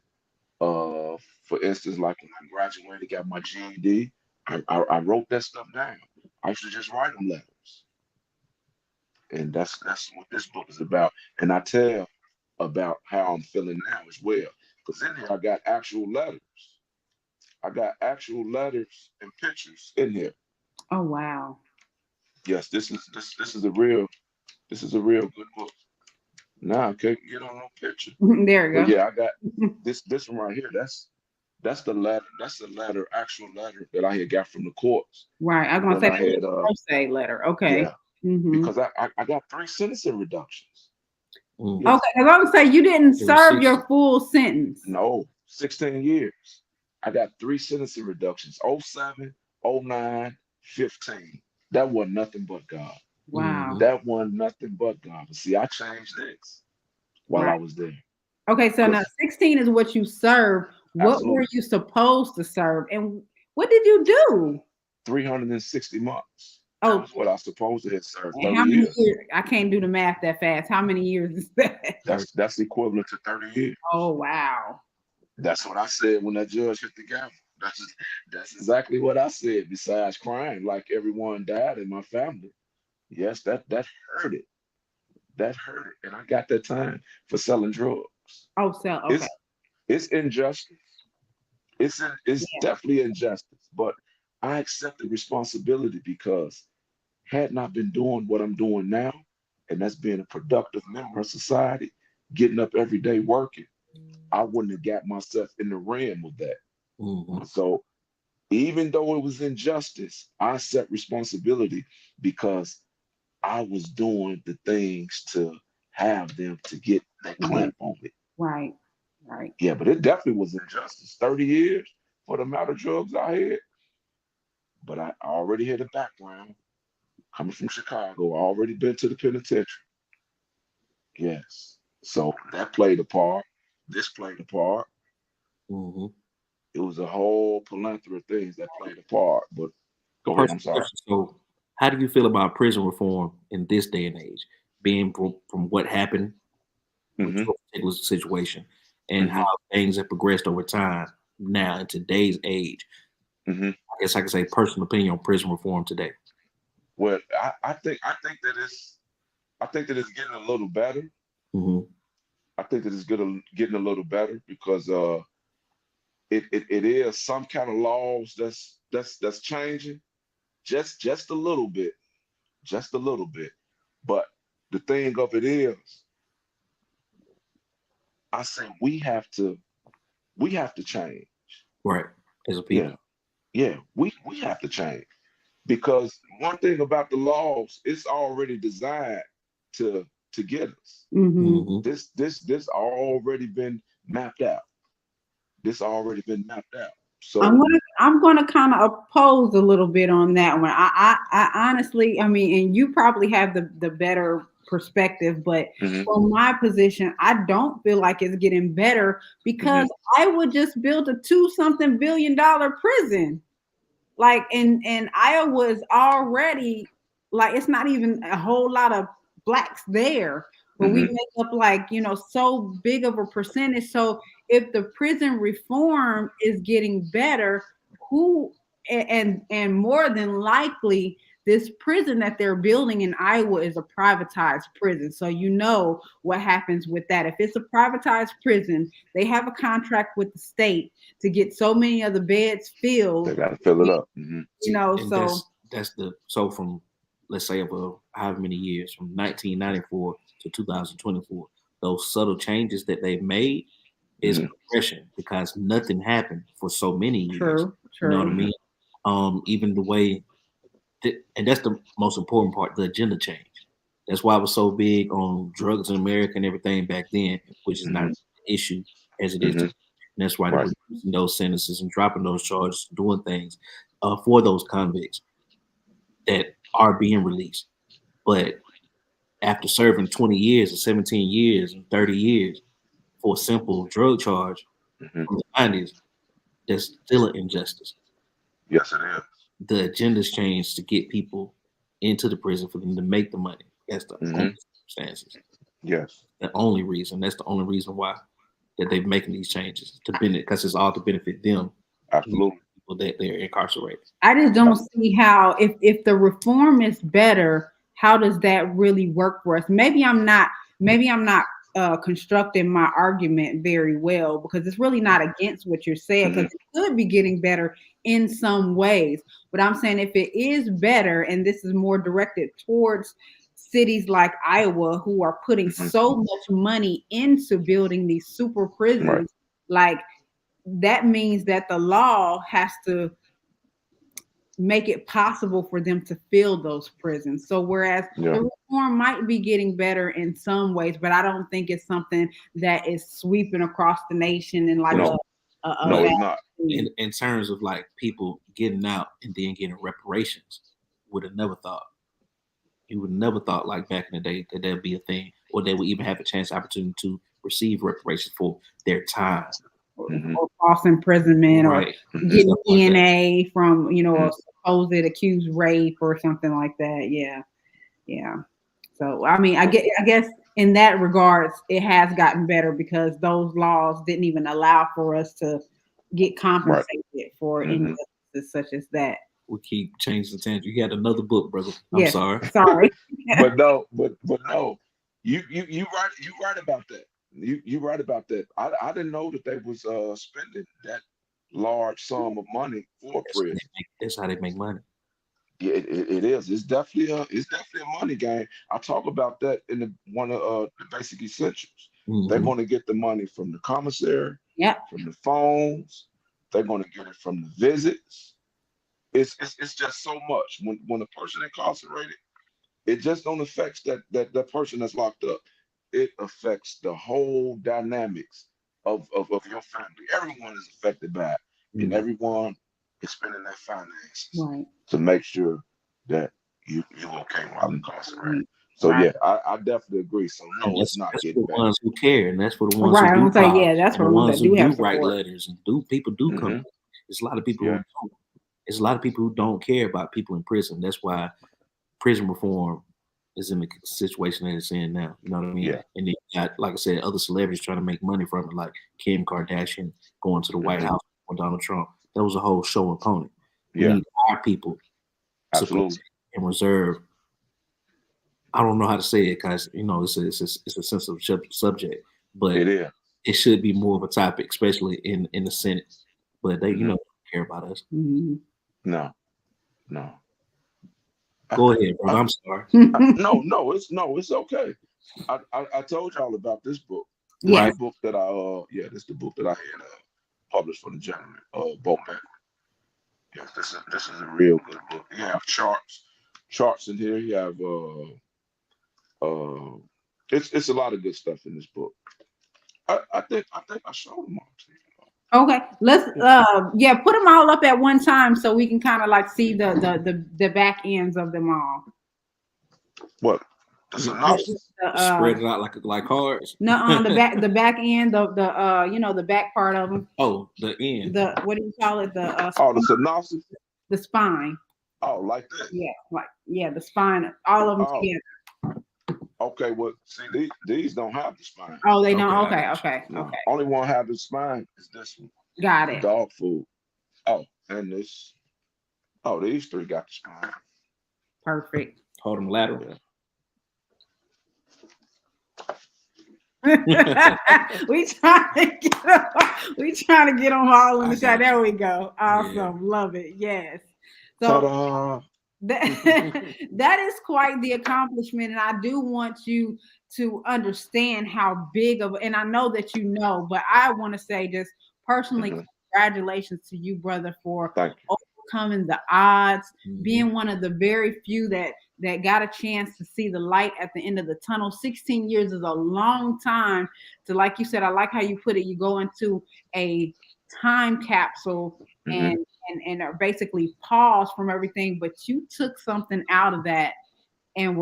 For instance, like when I graduated, got my GED, I wrote that stuff down. I used to just write them letters. And that's what this book is about. And I tell about how I'm feeling now as well. Because in here I got actual letters. I got actual letters and pictures in here.
Oh wow.
Yes, this is a real good book. Now I can't get on no picture.
There
But
we
yeah, I got
go.
this one right here. That's the letter. That's the letter, actual letter that I had got from the courts
Right. I was gonna
when
say
I
that was
had
a pro se letter. Okay.
yeah,
Mm-hmm.
because I got three sentencing reductions.
Mm.
Yes.
Okay. I was gonna say you didn't
It was
serve
6.
your full sentence.
No, 16 years. I got three sentencing reductions. Oh 07, oh 09, 15. That wasn't nothing but God.
Hmm.
Wow.
That wasn't nothing but God. But see, I changed this while
Right.
I was there.
Okay. So now
Because
16 is what you served. What were
absolutely
you supposed to serve, and what did you do?
360 months. That
Oh,
was what I was supposed to have served
and
30
how many
years.
years? I can't do the math that fast. How many years is that?
That's equivalent to 30 years.
Oh wow.
That's what I said when that judge hit the gavel. That's exactly what I said. Besides crying, like everyone died in my family. Yes, that hurt it. That hurt it. And I got that time for selling drugs.
Oh, so okay.
It's it's injustice. It's
Yeah.
definitely injustice. But I accept the responsibility because had not been doing what I'm doing now, and that's being a productive member of society, getting up every day working, I wouldn't have got myself in the ring with that.
Hmm.
So even though it was injustice, I accept responsibility because I was doing the things to have them to get that
Yeah.
clamp on me.
Right. Right.
Yeah, but it definitely was injustice. 30 years for the amount of drugs I had, but I already had a background coming from Chicago. I already been to the penitentiary. Yes. So that played a part. This played a part.
Hmm.
It was a whole plethora of things that played a part. But go ahead, I'm
Personal
sorry.
question. So, how do you feel about prison reform in this day and age? being from what happened with
Mhm.
your particular situation and
Mhm.
how things have progressed over time now in today's age.
Mhm.
I guess I can say personal opinion on prison reform today.
Well, I think that it's getting a little better.
Hmm.
I think that it's getting a little better because it is some kind of laws that's changing just a little bit, just a little bit. But the thing of it is, I say we have to change.
Right. As a people.
Yeah, yeah, we have to change because one thing about the laws, it's already designed to get us.
Hmm.
Hmm.
This already been mapped out. This already been mapped out.
I'm
So
gonna I'm gonna kind of oppose a little bit on that one. I honestly, I mean, and you probably have the better perspective, but
mhm,
from my position, I don't feel like it's getting better
mhm,
because I would just build a $2-something billion prison. Like and Iowa is already like it's not even a whole lot of blacks there, but we
mhm,
make up like so big of a percentage. So if the prison reform is getting better, who and more than likely this prison that they're building in Iowa is a privatized prison. So you know what happens with that. If it's a privatized prison, they have a contract with the state to get so many of the beds
they
filled,
got to fill it up. Mhm,
See, and
so
that's the so from let's say of however many years from 1994 to 2024, those subtle changes that they've made is
mhm,
progression because nothing happened for so many years.
true,
You know what I
true.
mhm,
mean? Even the way and that's the most important part, the agenda change. That's why I was so big on drugs in America and everything back then, which is not
mhm,
an issue as it is today.
mhm.
And that's why they're
Right.
reducing those sentences and dropping those charges, doing things for those convicts that are being released. But after serving 20 years or 17 years and 30 years for a simple drug charge
Mhm.
from the 90s, there's still an injustice.
Yes, it is.
The agenda's changed to get people into the prison for them to make the money. That's the only
Mhm.
circumstances.
Yes.
The only reason. That's the only reason why that they're making these changes to benefit because it's all to benefit them,
Absolutely.
people that they're incarcerated.
I just don't
Abs-
see how if the reform is better, how does that really work for us? Maybe I'm not constructing my argument very well because it's really not against what you're saying
mhm,
because it could be getting better in some ways. But I'm saying if it is better and this is more directed towards cities like Iowa who are putting
mhm.
so much money into building these super
Right.
prisons, like that means that the law has to make it possible for them to fill those prisons. So whereas
Yeah.
the reform might be getting better in some ways, but I don't think it's something that is sweeping across the nation in like
But
No.
a
No,
but
it's
vast
not.
thing.
in terms of like people getting out and then getting reparations, would have never thought. You would never thought like back in the day that that'd be a thing, or they would even have a chance opportunity to receive reparations for their time.
Mhm,
Or false imprisonment or
Right.
mhm,
getting
Stuff like that.
DNA from,
mhm.
a supposed accused rape or something like that. Yeah. Yeah. So I mean,
So,
I guess in that regards, it has gotten better because those laws didn't even allow for us to get
right.
compensated for
Mhm.
injustices such as that.
We keep changing the tangent. You got another book, brother. I'm
Yes,
sorry.
sorry.
But no, but no. You right about that. You right about that. I didn't know that they was spending that large sum of money for prison.
That's how they make money.
Yeah, it is. It's definitely a money game. I talk about that in one of the basic essentials. They're
Hmm.
going to get the money from the commissary,
Yep.
from the phones. They're going to get it from the visits. It's just so much. When a person incarcerated, it just don't affect that person that's locked up. It affects the whole dynamics of your family. Everyone is affected by it, and
Hmm.
everyone is spending their finances
Right.
to make sure that you okay while incarcerated.
Right.
So
Right.
yeah, I definitely agree. So
And
no, it's not
that's for
getting
the
better.
ones who care, and that's for the ones who
Right. I'm
do
gonna say,
call,
yeah, that's
and the
for the ones
ones
that
who
do have
do write
support.
letters, and do people do come.
Hmm.
It's a lot of people
Yeah.
who don't. It's a lot of people who don't care about people in prison. That's why prison reform is in the situation that it's in now. You know what I mean?
Yeah.
And then you got, like I said, other celebrities trying to make money from it, like Kim Kardashian going to the White House with Donald Trump. That was a whole show opponent. We
Yeah.
need our people to
Absolutely.
protect and reserve. I don't know how to say it because it's a sensitive subject, but
It is.
it should be more of a topic, especially in the Senate. But they don't care about us.
Mhm.
No.
Go ahead, bro. I'm sorry.
No, it's okay. I told y'all about this book. This
Yeah.
is the book that this is the book that I had published for the gentleman, Bo Mack. Yes, this is a real good book. You have charts in here. You have it's a lot of good stuff in this book. I think I showed them all to you.
Okay, let's put them all up at one time so we can kind of like see the back ends of them all.
What? The synopsis?
Spread it out like cards.
No, on the back end of the back part of them.
Oh, the end.
The what do you call it? The
synopsis.
The spine.
Oh, like that.
The spine. All of them together.
Okay, well, see, these don't have the spine.
Oh, they don't. Okay.
Only one have the spine is this one.
Got it.
Dog food. Oh, and this. Oh, these three got the spine.
Perfect.
Hold them lateral.
we trying to get them all in the shot. There we go. Awesome. Yeah. Love it. Yes. So that is quite the accomplishment, and I do want you to understand how big of, and I know that you know, but I want to say just personally, congratulations to you, brother, for overcoming the odds, being one of the very few that got a chance to see the light at the end of the tunnel. 16 years is a long time to, like you said, I like how you put it, you go into a time capsule and are basically paused from everything, but you took something out of that and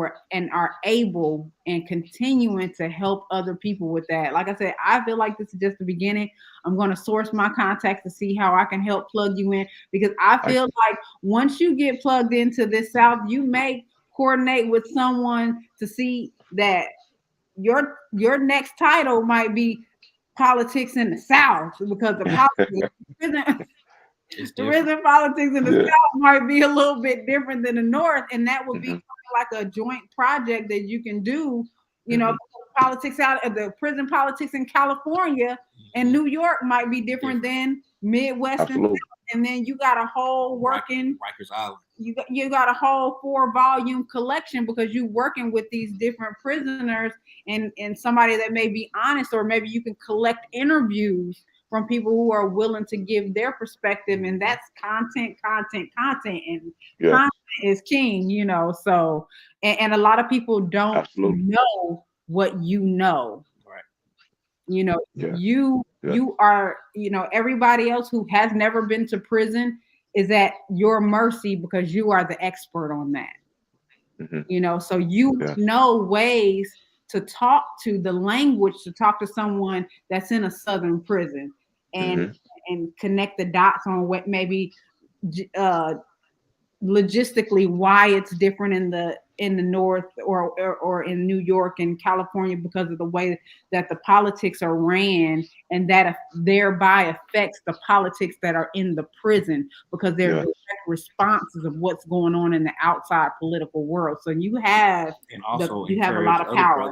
are able and continuing to help other people with that. Like I said, I feel like this is just the beginning. I'm going to source my contacts to see how I can help plug you in, because I feel like once you get plugged into this South, you may coordinate with someone to see that your next title might be politics in the South, because the politics the prison politics in the South might be a little bit different than the North, and that would be kind of like a joint project that you can do. Politics out of the prison politics in California and New York might be different than Midwest and South. And then you got a whole working
Rikers Island.
You got a whole 4-volume collection, because you're working with these different prisoners and somebody that may be honest, or maybe you can collect interviews from people who are willing to give their perspective, and that's content, and content is king, so, and a lot of people don't know what you know.
Right.
You are, everybody else who has never been to prison is at your mercy, because you are the expert on that. So you know ways to talk to the language, to talk to someone that's in a Southern prison, and connect the dots on what maybe logistically why it's different in the North or in New York and California, because of the way that the politics are ran, and that thereby affects the politics that are in the prison, because they're direct responses of what's going on in the outside political world. So you have a lot of power.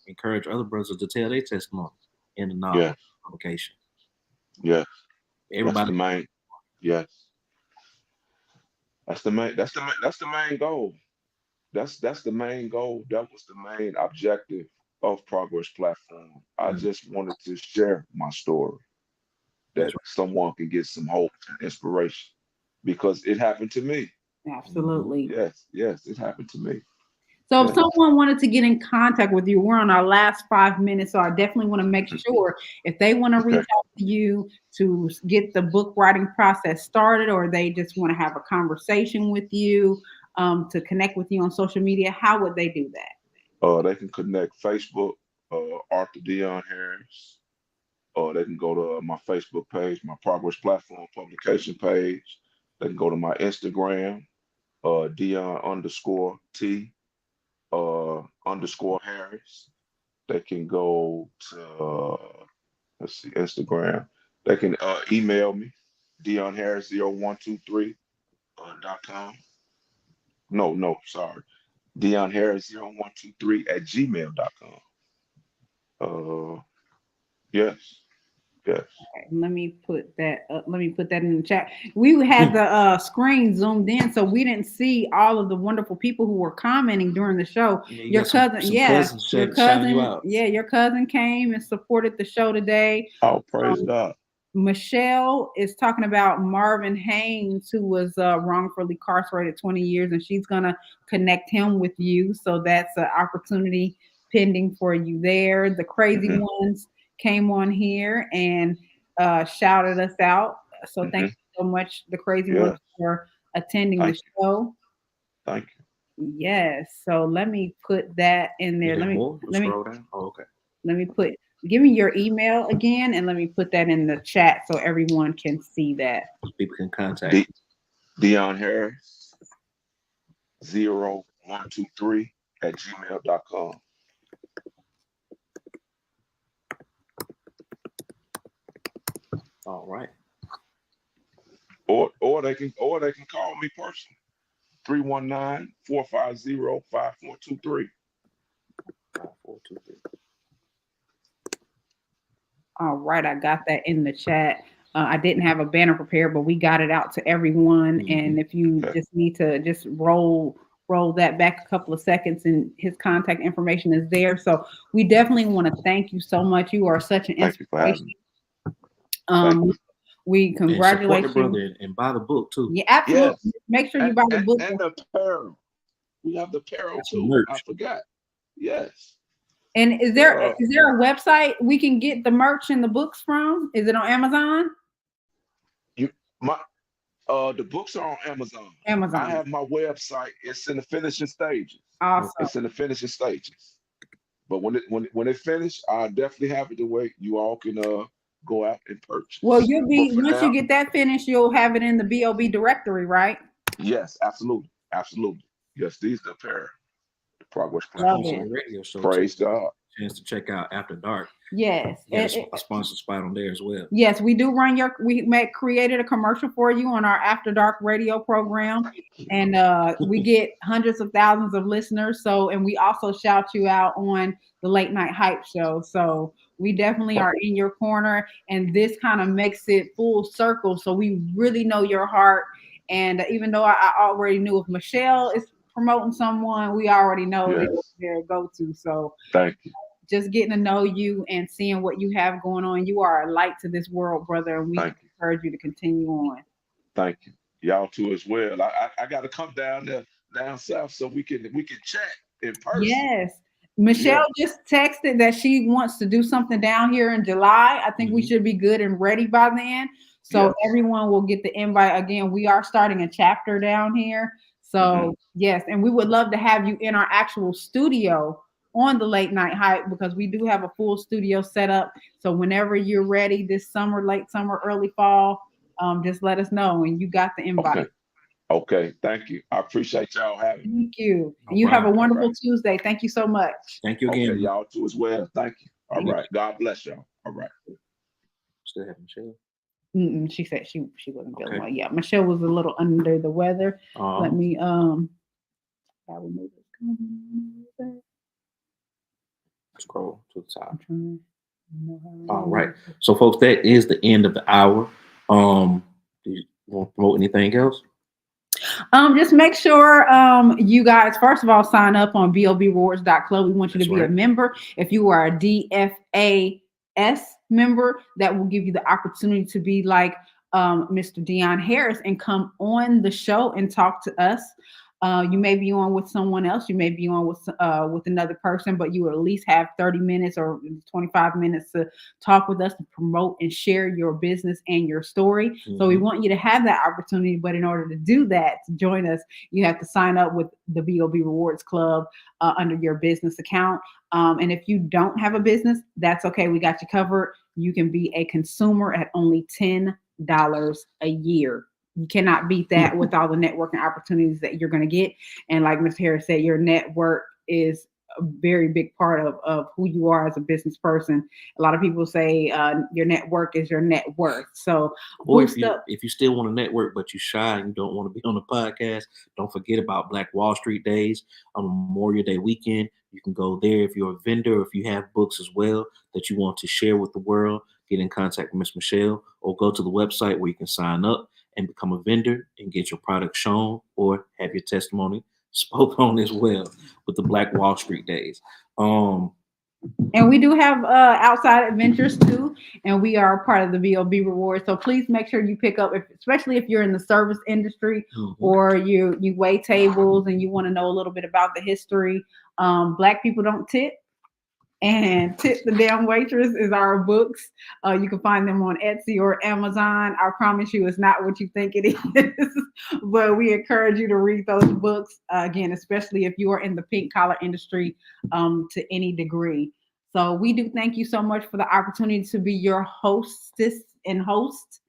Encourage other brothers to tell their testimony in the novel publication.
Yes.
Everybody.
That's the main. Yes. That's the main goal. That's the main goal. That was the main objective of Progress Platform. I just wanted to share my story, that someone can get some hope and inspiration, because it happened to me.
Absolutely.
Yes, it happened to me.
So if someone wanted to get in contact with you, we're on our last 5 minutes, so I definitely want to make sure if they want to reach out to you to get the book writing process started, or they just want to have a conversation with you, to connect with you on social media, how would they do that?
They can connect Facebook, Arthur Deon Harris, or they can go to my Facebook page, my Progress Platform publication page. They can go to my Instagram, Deon_T. underscore Harris. They can go to let's see, Instagram. They can email me, Deon Harris 0123 .com. No, sorry. Deon Harris 0123 at gmail.com. Yes, yes.
Let me put that up. Let me put that in the chat. We had the screen zoomed in, so we didn't see all of the wonderful people who were commenting during the show.
Yeah,
Your cousin,
some
yeah,
cousins
your
shouting you
cousin,
out.
yeah, your cousin came and supported the show today.
Oh, praise God.
Michelle is talking about Marvin Haynes, who was wrongfully incarcerated 20 years, and she's going to connect him with you. So that's an opportunity pending for you there. The crazy ones came on here and shouted us out. So thank you so much, the crazy ones, for attending the show.
Thank you.
Yes. So let me put that in there. Let me
scroll down. Oh, okay.
Let me give me your email again, and let me put that in the chat so everyone can see that.
People can contact you.
Deon Harris 0123 at gmail.com.
All right.
Or they can call me personally. 319-450-5423.
5423.
All right, I got that in the chat. I didn't have a banner prepared, but we got it out to everyone. And if you just need to just roll that back a couple of seconds, and his contact information is there. So we definitely want to thank you so much. You are such an inspiration. We congratulate you.
Brother and buy the book too.
Yeah, absolutely.
Yes.
Make sure you buy the book.
And the apparel. We have the apparel too.
Merch.
I forgot. Yes.
And is there a website we can get the merch and the books from? Is it on Amazon?
The books are on Amazon. I have my website. It's in the finishing stages.
Awesome.
It's in the finishing stages. But when it finished, I'll definitely have it the way you all can go out and purchase.
Well, you'll be once you get that finished, you'll have it in the BOB directory, right?
Yes, absolutely. Absolutely. Yes, these are the pair. The Progress
Love
Platform.
it.
Radio show.
Praise God.
Chance to check out After Dark.
Yes.
A sponsor spot on there as well.
Yes, we do created a commercial for you on our After Dark radio program, and we get hundreds of thousands of listeners. So, and we also shout you out on the Late Night Hype show. So we definitely are in your corner, and this kind of makes it full circle. So we really know your heart. And even though I already knew if Michelle is promoting someone, we already know it's their go-to. So
thank you.
Just getting to know you and seeing what you have going on. You are a light to this world, brother, and we encourage you to continue on.
Thank you. Y'all too as well. I got to come down south so we can chat in person.
Yes. Michelle just texted that she wants to do something down here in July. I think we should be good and ready by then. So everyone will get the invite. Again, we are starting a chapter down here. So yes, and we would love to have you in our actual studio on the Late Night Hype, because we do have a full studio set up. So whenever you're ready this summer, late summer, early fall, just let us know, and you got the invite.
Okay. Thank you. I appreciate y'all having me.
Thank you. And you have a wonderful Tuesday. Thank you so much.
Thank you again.
Okay, y'all too as well. Thank you. All right. God bless y'all. All right.
Still have Michelle?
She said she wasn't feeling well. Yeah, Michelle was a little under the weather. Let me
scroll to the top. All right. So folks, that is the end of the hour. Do you want to promote anything else?
Just make sure you guys, first of all, sign up on bobrewards.club. We want you to be a member. If you are a DFAS member, that will give you the opportunity to be like Mr. Deon Harris and come on the show and talk to us. You may be on with someone else. You may be on with another person, but you will at least have 30 minutes or 25 minutes to talk with us, to promote and share your business and your story. So we want you to have that opportunity. But in order to do that, to join us, you have to sign up with the BOB Rewards Club under your business account. And if you don't have a business, that's okay. We got you covered. You can be a consumer at only $10 a year. You cannot beat that with all the networking opportunities that you're going to get. And like Ms. Harris said, your network is a very big part of who you are as a business person. A lot of people say your network is your net worth. So
Or
boost up.
if you still want to network but you're shy and you don't want to be on the podcast, don't forget about Black Wall Street Days on Memorial Day weekend. You can go there if you're a vendor, or if you have books as well that you want to share with the world. Get in contact with Miss Michelle, or go to the website where you can sign up and become a vendor and get your product shown or have your testimony spoke on as well with the Black Wall Street Days.
And we do have outside adventures too, and we are part of the VOB Rewards. So please make sure you pick up, especially if you're in the service industry or you wait tables and you want to know a little bit about the history. Black people don't tip, and Tip the Damn Waitress is our books. You can find them on Etsy or Amazon. I promise you, it's not what you think it is, but we encourage you to read those books again, especially if you are in the pink collar industry to any degree. So we do thank you so much for the opportunity to be your hostess and host.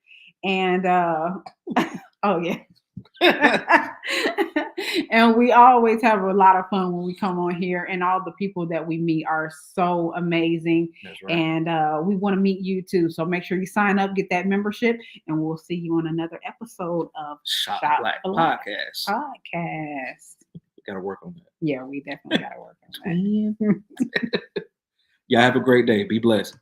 And oh yeah. And we always have a lot of fun when we come on here, and all the people that we meet are so amazing.
That's right.
And we want to meet you too. So make sure you sign up, get that membership, and we'll see you on another episode of
Shop Black
Black
Podcast. We gotta work on that.
Yeah, we definitely gotta work on that.
Y'all have a great day. Be blessed.